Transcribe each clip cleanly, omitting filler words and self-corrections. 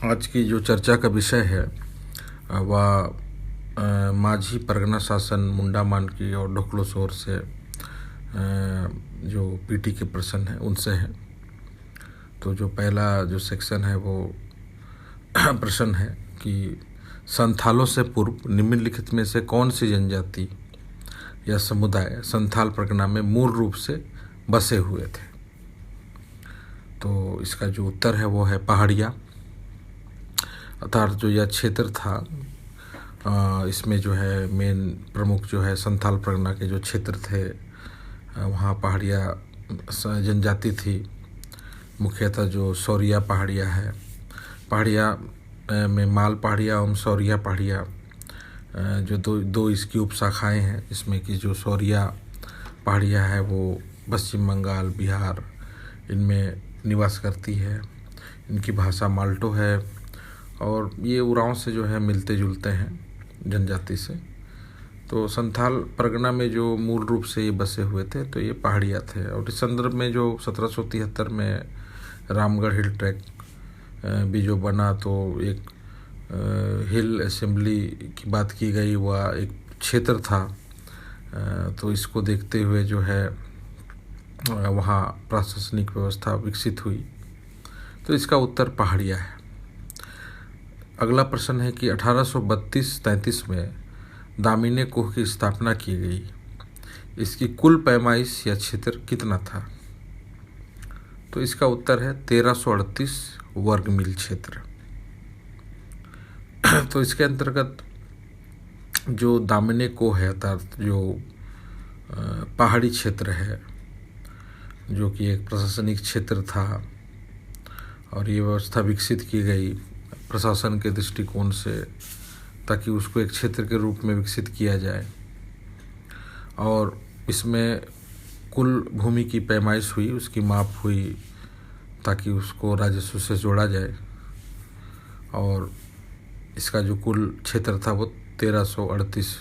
आज की जो चर्चा का विषय है वह माझी परगना शासन मुंडा मानकी और ढोकलोसोर से जो पीटी के प्रश्न हैं उनसे है। तो जो पहला जो सेक्शन है वो प्रश्न है कि संथालों से पूर्व निम्नलिखित में से कौन सी जनजाति या समुदाय संथाल परगना में मूल रूप से बसे हुए थे। तो इसका जो उत्तर है वो है पहाड़िया। अर्थात जो यह क्षेत्र था इसमें जो है मेन प्रमुख जो है संथाल परगना के जो क्षेत्र थे वहाँ पहाड़िया जनजाति थी। मुख्यतः जो सौरिया पहाड़िया है, पहाड़िया में माल पहाड़िया एवं सौरिया पहाड़िया जो दो इसकी उपशाखाएं हैं। इसमें कि जो सौरिया पहाड़िया है वो पश्चिम बंगाल, बिहार इनमें निवास करती है। इनकी भाषा माल्टो है और ये उरांव से जो है मिलते जुलते हैं जनजाति से। तो संथाल परगना में जो मूल रूप से ये बसे हुए थे तो ये पहाड़िया थे। और इस संदर्भ में जो 1773 में रामगढ़ हिल ट्रैक भी जो बना तो एक हिल असेंबली की बात की गई, वह एक क्षेत्र था। तो इसको देखते हुए जो है वहाँ प्रशासनिक व्यवस्था विकसित हुई। तो इसका उत्तर पहाड़िया है। अगला प्रश्न है कि 1832-33 में दामिनी कोह की स्थापना की गई। इसकी कुल पैमाइश या क्षेत्र कितना था। तो इसका उत्तर है 1338 वर्ग मील क्षेत्र। तो इसके अंतर्गत जो दामिनी कोह है अर्थात जो पहाड़ी क्षेत्र है जो कि एक प्रशासनिक क्षेत्र था और ये व्यवस्था विकसित की गई प्रशासन के दृष्टिकोण से ताकि उसको एक क्षेत्र के रूप में विकसित किया जाए। और इसमें कुल भूमि की पैमाइश हुई, उसकी माप हुई ताकि उसको राजस्व से जोड़ा जाए। और इसका जो कुल क्षेत्र था वो 1338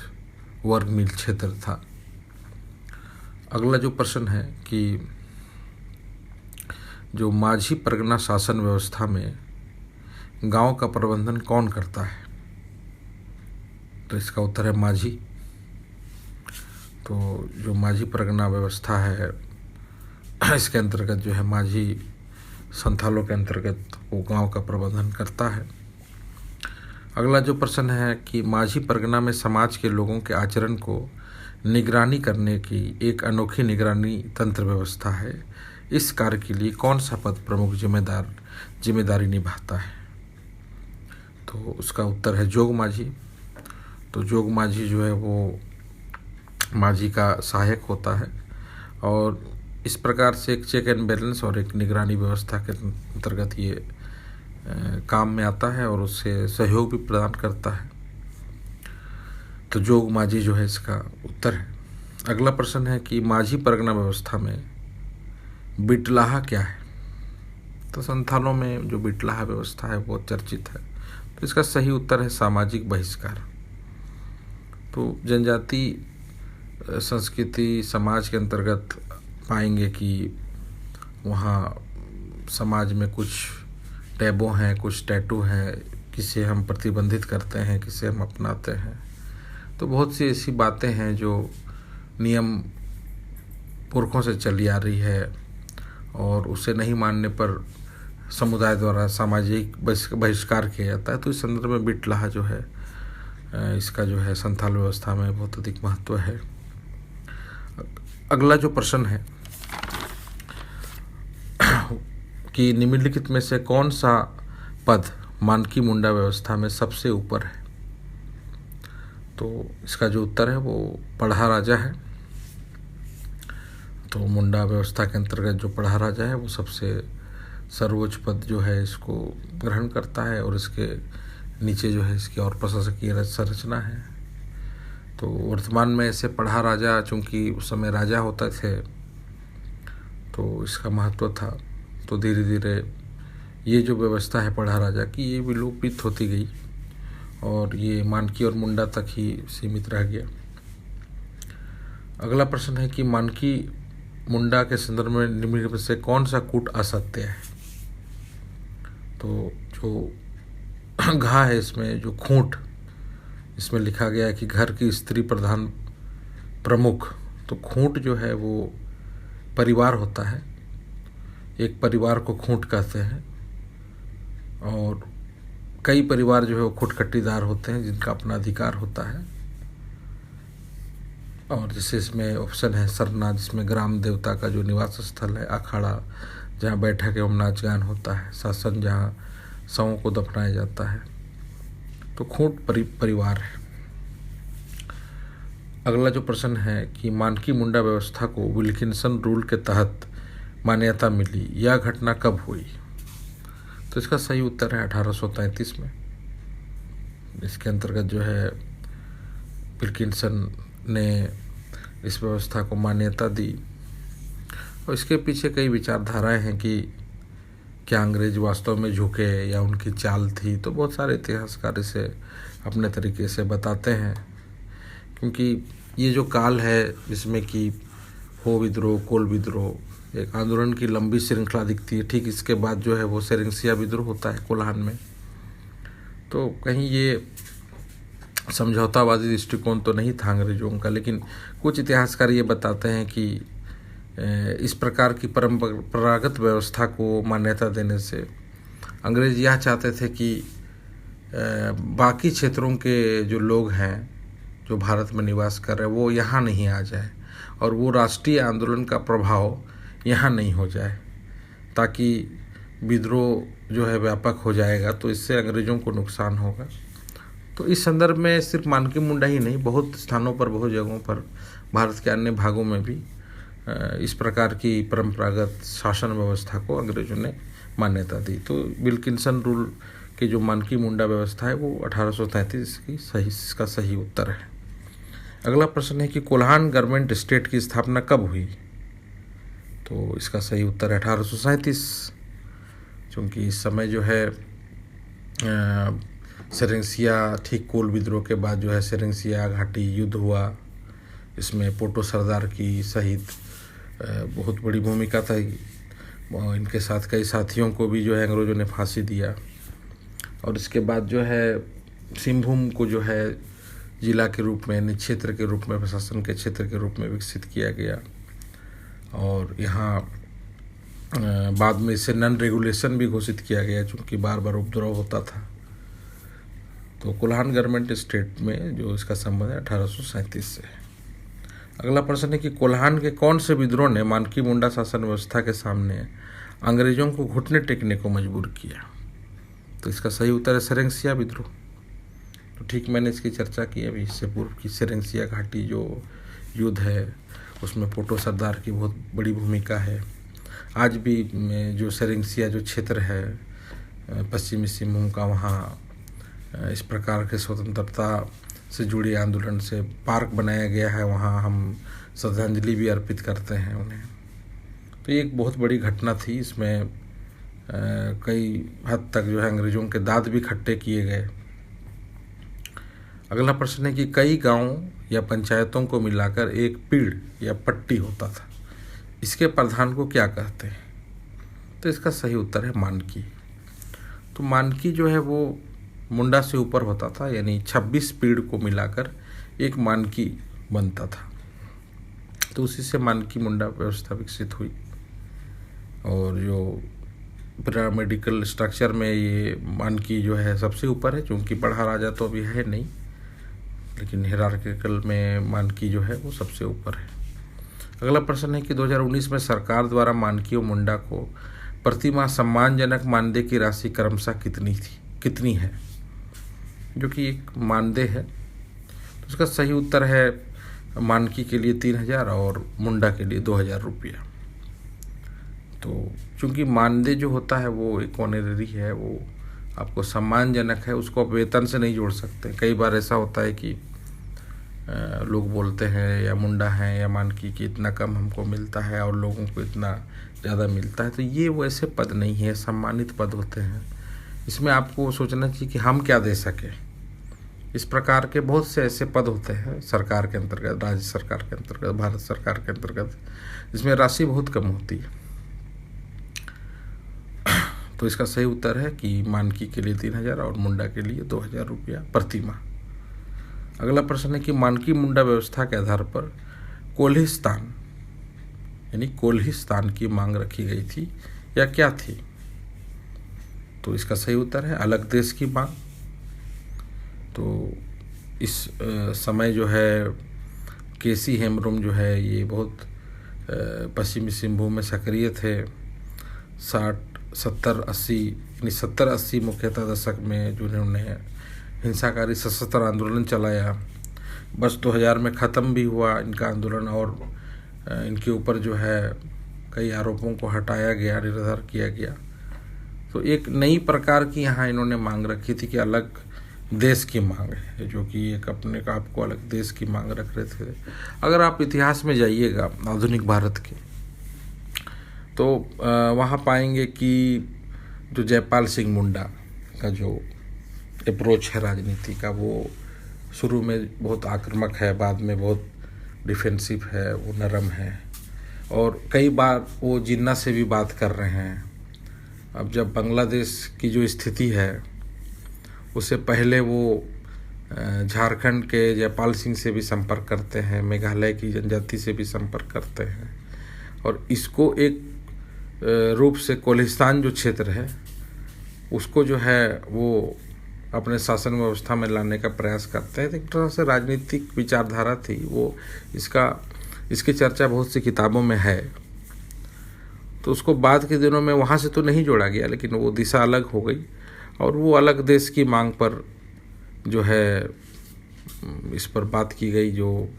वर्ग मील क्षेत्र था। अगला जो प्रश्न है कि जो माझी परगना शासन व्यवस्था में गांव का प्रबंधन कौन करता है। तो इसका उत्तर है माझी। तो जो माझी परगना व्यवस्था है इसके अंतर्गत जो है माझी संथालों के अंतर्गत वो गांव का प्रबंधन करता है। अगला जो प्रश्न है कि माझी परगना में समाज के लोगों के आचरण को निगरानी करने की एक अनोखी निगरानी तंत्र व्यवस्था है। इस कार्य के लिए कौन सा पद प्रमुख जिम्मेदारी निभाता है। तो उसका उत्तर है जोग माझी। तो जोग माझी जो है वो माझी का सहायक होता है और इस प्रकार से एक चेक एंड बैलेंस और एक निगरानी व्यवस्था के अंतर्गत ये काम में आता है और उससे सहयोग भी प्रदान करता है। तो जोग माझी जो है इसका उत्तर है। अगला प्रश्न है कि माझी परगना व्यवस्था में बिटलाहा क्या है। तो संथालों में जो बिटलाहा व्यवस्था है वो चर्चित है। तो इसका सही उत्तर है सामाजिक बहिष्कार। तो जनजाति संस्कृति समाज के अंतर्गत पाएंगे कि वहाँ समाज में कुछ टैबू हैं, कुछ टैटू हैं, किसे हम प्रतिबंधित करते हैं, किसे हम अपनाते हैं। तो बहुत सी ऐसी बातें हैं जो नियम पुरखों से चली आ रही है और उसे नहीं मानने पर समुदाय द्वारा सामाजिक बहिष्कार किया जाता है। तो इस संदर्भ में बिटलाहा जो है इसका जो है संथाल व्यवस्था में बहुत अधिक महत्व है। अगला जो प्रश्न है कि निम्नलिखित में से कौन सा पद मानकी मुंडा व्यवस्था में सबसे ऊपर है। तो इसका जो उत्तर है वो पढ़ा राजा है। तो मुंडा व्यवस्था के अंतर्गत जो पढ़ा राजा है वो सबसे सर्वोच्च पद जो है इसको ग्रहण करता है और इसके नीचे जो है इसकी और प्रशासकीय संरचना है। तो वर्तमान में ऐसे पढ़ा राजा चूँकि उस समय राजा होते थे तो इसका महत्व था। तो धीरे धीरे ये जो व्यवस्था है पढ़ा राजा की ये विलोपित होती गई और ये मानकी और मुंडा तक ही सीमित रह गया। अगला प्रश्न है कि मानकी मुंडा के संदर्भ में निम्नलिखित में से कौन सा कूट असत्य है। तो जो घा है इसमें, जो खूंट, इसमें लिखा गया है कि घर की स्त्री प्रधान प्रमुख। तो खूंट जो है वो परिवार होता है, एक परिवार को खूंट कहते हैं। और कई परिवार जो है वो खुटखटीदार होते हैं, जिनका अपना अधिकार होता है। और जैसे इसमें ऑप्शन है सरना, जिसमें ग्राम देवता का जो निवास स्थल है, अखाड़ा जहाँ बैठक एवं नाच गान होता है, शासन जहाँ शवों को दफनाया जाता है। तो खूंट परिवार है। अगला जो प्रश्न है कि मानकी मुंडा व्यवस्था को विल्किंसन रूल के तहत मान्यता मिली, यह घटना कब हुई? तो इसका सही उत्तर है 1833 में। इसके अंतर्गत जो है विल्किंसन ने इस व्यवस्था को मान्यता दी। और इसके पीछे कई विचारधाराएं हैं कि क्या अंग्रेज वास्तव में झुके या उनकी चाल थी। तो बहुत सारे इतिहासकार इसे अपने तरीके से बताते हैं, क्योंकि ये जो काल है इसमें कि हो विद्रोह, कोल विद्रोह, एक आंदोलन की लंबी श्रृंखला दिखती है। ठीक इसके बाद जो है वो सेरेंसिया विद्रोह होता है कोल्हान में। तो कहीं ये समझौतावादी दृष्टिकोण तो नहीं था अंग्रेजों का, लेकिन कुछ इतिहासकार ये बताते हैं कि इस प्रकार की परंपरागत व्यवस्था को मान्यता देने से अंग्रेज यह चाहते थे कि बाकी क्षेत्रों के जो लोग हैं, जो भारत में निवास कर रहे हैं, वो यहाँ नहीं आ जाए और वो राष्ट्रीय आंदोलन का प्रभाव यहाँ नहीं हो जाए, ताकि विद्रोह जो है व्यापक हो जाएगा तो इससे अंग्रेजों को नुकसान होगा। तो इस संदर्भ में सिर्फ मानकी मुंडा ही नहीं, बहुत स्थानों पर, बहुत जगहों पर, भारत के अन्य भागों में भी इस प्रकार की परंपरागत शासन व्यवस्था को अंग्रेजों ने मान्यता दी। तो विल्किंसन रूल की जो मानकी मुंडा व्यवस्था है वो 1833 की इसका सही उत्तर है। अगला प्रश्न है कि कोल्हान गवर्नमेंट स्टेट की स्थापना कब हुई? तो इसका सही उत्तर है 1837, क्योंकि इस समय जो है सेरेंसिया, ठीक कोल विद्रोह के बाद जो है सेरेंसिया घाटी युद्ध हुआ। इसमें पोटो सरदार की सहित बहुत बड़ी भूमिका था। इनके साथ कई साथियों को भी जो है अंग्रेजों ने फांसी दिया। और इसके बाद जो है सिंहभूम को जो है जिला के रूप में, यानी क्षेत्र के रूप में, प्रशासन के क्षेत्र के रूप में विकसित किया गया। और यहाँ बाद में इसे नॉन रेगुलेशन भी घोषित किया गया, चूँकि बार बार उपद्रव होता था। तो कोल्हान गवर्नमेंट स्टेट में जो इसका संबंध है 1837 से है। अगला प्रश्न है कि कोल्हान के कौन से विद्रोह ने मानकी मुंडा शासन व्यवस्था के सामने अंग्रेजों को घुटने टेकने को मजबूर किया? तो इसका सही उत्तर है सेरेंसिया विद्रोह। तो ठीक मैंने इसकी चर्चा की अभी इससे पूर्व की सेरेंसिया घाटी जो युद्ध है उसमें पोटो सरदार की बहुत बड़ी भूमिका है। आज भी जो सेरेंसिया जो क्षेत्र है पश्चिमी सिंहभूम का, वहाँ इस प्रकार के स्वतंत्रता से जुड़ी आंदोलन से पार्क बनाया गया है। वहाँ हम श्रद्धांजलि भी अर्पित करते हैं उन्हें। तो ये एक बहुत बड़ी घटना थी। इसमें कई हद तक जो है अंग्रेजों के दांत भी खट्टे किए गए। अगला प्रश्न है कि कई गांवों या पंचायतों को मिलाकर एक पीड़ या पट्टी होता था, इसके प्रधान को क्या कहते हैं? तो इसका सही उत्तर है मानकी। तो मानकी जो है वो मुंडा से ऊपर होता था, यानी 26 पीड़ को मिलाकर एक मानकी बनता था। तो उसी से मानकी मुंडा व्यवस्था विकसित हुई। और जो पिरामिडिकल स्ट्रक्चर में ये मानकी जो है सबसे ऊपर है, क्योंकि बड़ा राजा तो अभी है नहीं, लेकिन हिरार्किकल में मानकी जो है वो सबसे ऊपर है। अगला प्रश्न है कि 2019 में सरकार द्वारा मानकी और मुंडा को प्रतिमाह सम्मानजनक मानदेय की राशि क्रमशः कितनी है, जो कि एक मानदेय है। तो उसका सही उत्तर है मानकी के लिए 3000 और मुंडा के लिए 2000 रुपया। तो चूँकि मानदेय जो होता है वो एक ऑनरेरी है, वो आपको सम्मानजनक है, उसको आप वेतन से नहीं जोड़ सकते। कई बार ऐसा होता है कि लोग बोलते हैं या मुंडा हैं या मानकी कि इतना कम हमको मिलता है और लोगों को इतना ज़्यादा मिलता है। तो ये वो ऐसे पद नहीं है, सम्मानित पद होते हैं। इसमें आपको सोचना चाहिए कि हम क्या दे सकें। इस प्रकार के बहुत से ऐसे पद होते हैं सरकार के अंतर्गत, राज्य सरकार के अंतर्गत, भारत सरकार के अंतर्गत, जिसमें राशि बहुत कम होती है। तो इसका सही उत्तर है कि मानकी के लिए 3,000 और मुंडा के लिए 2,000 रुपया प्रति माह। अगला प्रश्न है कि मानकी मुंडा व्यवस्था के आधार पर कोल्हिस्तान यानी कोल्हिस्तान की मांग रखी गई थी या क्या थी? तो इसका सही उत्तर है अलग देश की मांग। तो इस समय जो है केसी हेम्ब्रोम जो है ये बहुत पश्चिमी सिंहभूम में सक्रिय थे। 70-80 मुख्यतः दशक में जो उन्होंने हिंसाकारी सशस्त्र आंदोलन चलाया। बस 2000 में ख़त्म भी हुआ इनका आंदोलन और इनके ऊपर जो है कई आरोपों को हटाया गया, निराधार किया गया। तो एक नई प्रकार की यहाँ इन्होंने मांग रखी थी कि अलग देश की मांग है, जो कि एक अपने आप को अलग देश की मांग रख रहे थे। अगर आप इतिहास में जाइएगा आधुनिक भारत के, तो वहाँ पाएंगे कि जो जयपाल सिंह मुंडा का जो अप्रोच है राजनीति का, वो शुरू में बहुत आक्रामक है, बाद में बहुत डिफेंसिव है, वो नरम है और कई बार वो जिन्ना से भी बात कर रहे हैं। अब जब बांग्लादेश की जो स्थिति है उससे पहले वो झारखंड के जयपाल सिंह से भी संपर्क करते हैं, मेघालय की जनजाति से भी संपर्क करते हैं और इसको एक रूप से कोल्हिस्तान जो क्षेत्र है उसको जो है वो अपने शासन व्यवस्था में लाने का प्रयास करते हैं। एक तरह से राजनीतिक विचारधारा थी वो। इसकी चर्चा बहुत सी किताबों में है। तो उसको बाद के दिनों में वहाँ से तो नहीं जोड़ा गया, लेकिन वो दिशा अलग हो गई और वो अलग देश की मांग पर जो है इस पर बात की गई, जो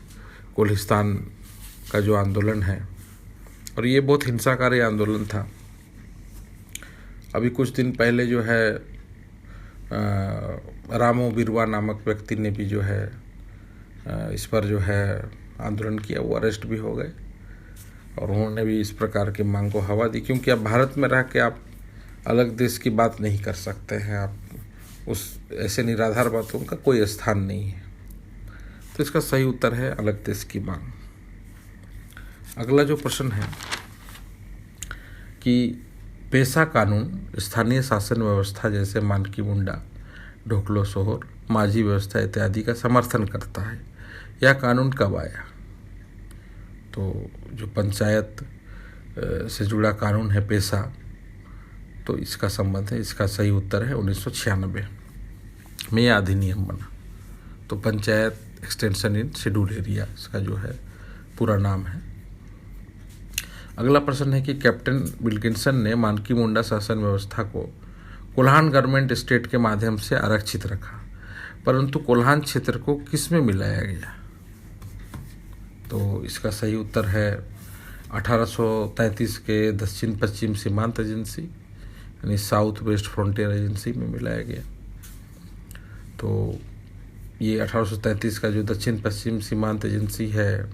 कोल्हिस्तान का जो आंदोलन है। और ये बहुत हिंसाकारी आंदोलन था। अभी कुछ दिन पहले जो है रामो बिरवा नामक व्यक्ति ने भी जो है इस पर जो है आंदोलन किया, वो अरेस्ट भी हो गए और उन्होंने भी इस प्रकार की मांग को हवा दी, क्योंकि अब भारत में रह के आप अलग देश की बात नहीं कर सकते हैं। आप उस ऐसे निराधार बातों का कोई स्थान नहीं है। तो इसका सही उत्तर है अलग देश की मांग। अगला जो प्रश्न है कि पेशा कानून स्थानीय शासन व्यवस्था जैसे मानकी मुंडा, ढोकलो सोहर, माझी व्यवस्था इत्यादि का समर्थन करता है। यह कानून कब आया? तो जो पंचायत से जुड़ा कानून है पेशा, तो इसका संबंध है। इसका सही उत्तर है 1996 में यह अधिनियम बना। तो panchayat extension in schedule area इसका जो है पूरा नाम है। अगला प्रश्न है कि कैप्टन विल्किंसन ने मानकी मुंडा शासन व्यवस्था को कोल्हान गवर्नमेंट स्टेट के माध्यम से आरक्षित रखा, परंतु कोल्हान क्षेत्र को किस में मिलाया गया? तो इसका सही उत्तर है 1833 के दक्षिण पश्चिम सीमांत एजेंसी यानी साउथ वेस्ट फ्रंटियर एजेंसी में मिलाया गया। तो ये 1833 का जो दक्षिण पश्चिम सीमांत एजेंसी है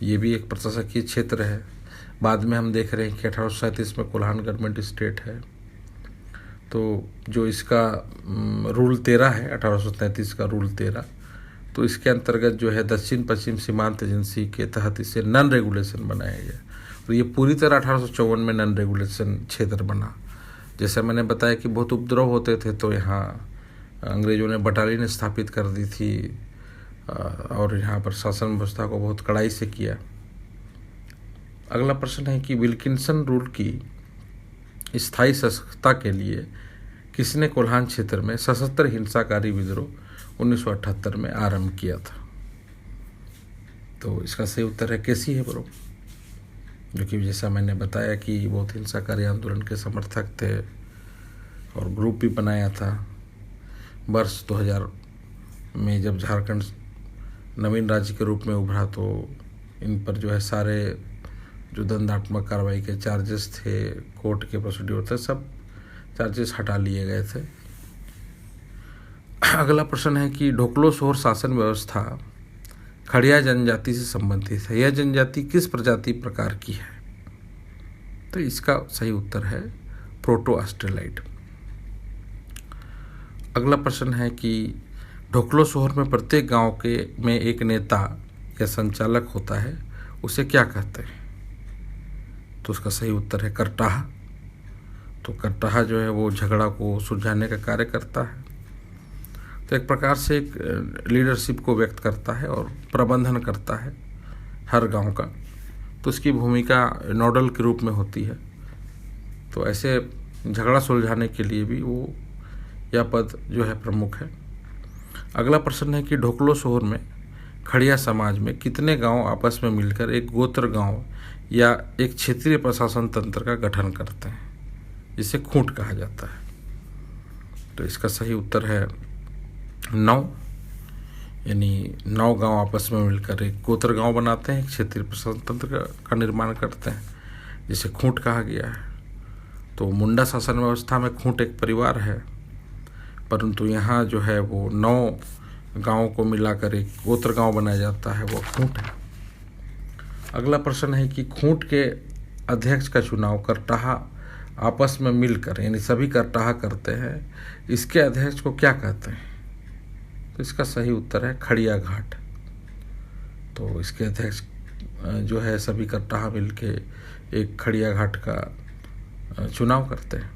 ये भी एक प्रशासकीय क्षेत्र है। बाद में हम देख रहे हैं कि 1837 में कोल्हान गवर्नमेंट स्टेट है। तो जो इसका रूल 13 है, 1833 का रूल 13, तो इसके अंतर्गत जो है दक्षिण पश्चिम सीमांत एजेंसी के तहत इसे नॉन रेगुलेशन बनाया गया और ये पूरी तरह 1854 में नॉन रेगुलेशन क्षेत्र बना। जैसे मैंने बताया कि बहुत उपद्रव होते थे, तो यहाँ अंग्रेजों ने बटालियन स्थापित कर दी थी और यहाँ पर शासन व्यवस्था को बहुत कड़ाई से किया। अगला प्रश्न है कि विल्किंसन रूल की स्थायी सशक्तता के लिए किसने कोल्हान क्षेत्र में सशस्त्र हिंसाकारी विद्रोह 1978 में आरंभ किया था? तो इसका सही उत्तर है केसी हेम्ब्रोम, जो कि जैसा मैंने बताया कि बहुत हिंसाकारी आंदोलन के समर्थक थे और ग्रुप भी बनाया था। वर्ष 2000 में जब झारखंड नवीन राज्य के रूप में उभरा, तो इन पर जो है सारे जो दंडात्मक कार्रवाई के चार्जेस थे, कोर्ट के प्रोसीड्यूर थे, सब चार्जेस हटा लिए गए थे। अगला प्रश्न है कि ढोकलो सोहर शासन व्यवस्था खड़िया जनजाति से संबंधित है। यह जनजाति किस प्रजाति प्रकार की है? तो इसका सही उत्तर है प्रोटो ऑस्ट्रेलाइड। अगला प्रश्न है कि ढोकलो सोहर में प्रत्येक गांव में एक नेता या संचालक होता है, उसे क्या कहते हैं? तो उसका सही उत्तर है करटाहा। तो करटाहा जो है वो झगड़ा को सुलझाने का कार्य करता है। तो एक प्रकार से एक लीडरशिप को व्यक्त करता है और प्रबंधन करता है हर गांव का। तो उसकी भूमिका नोडल के रूप में होती है। तो ऐसे झगड़ा सुलझाने के लिए भी वो यह पद जो है प्रमुख है। अगला प्रश्न है कि ढोकलो सोहर में खड़िया समाज में कितने गांव आपस में मिलकर एक गोत्र गांव या एक क्षेत्रीय प्रशासन तंत्र का गठन करते हैं, जिसे खूंट कहा जाता है। तो इसका सही उत्तर है 9, यानी 9 गांव आपस में मिलकर एक गोत्र गांव बनाते हैं, एक क्षेत्रीय प्रशासन तंत्र का निर्माण करते हैं, जिसे खूंट कहा गया है। तो मुंडा शासन व्यवस्था में खूंट एक परिवार है, परंतु यहाँ जो है वो 9 गांवों को मिलाकर एक गोत्र गांव बनाया जाता है, वो खूंट है। अगला प्रश्न है कि खूंट के अध्यक्ष का चुनाव करटाहा आपस में मिलकर यानी सभी करटाहा करते हैं, इसके अध्यक्ष को क्या कहते हैं? तो इसका सही उत्तर है खड़िया घाट। तो इसके अध्यक्ष जो है सभी करटाहा मिल के एक खड़िया घाट का चुनाव करते हैं।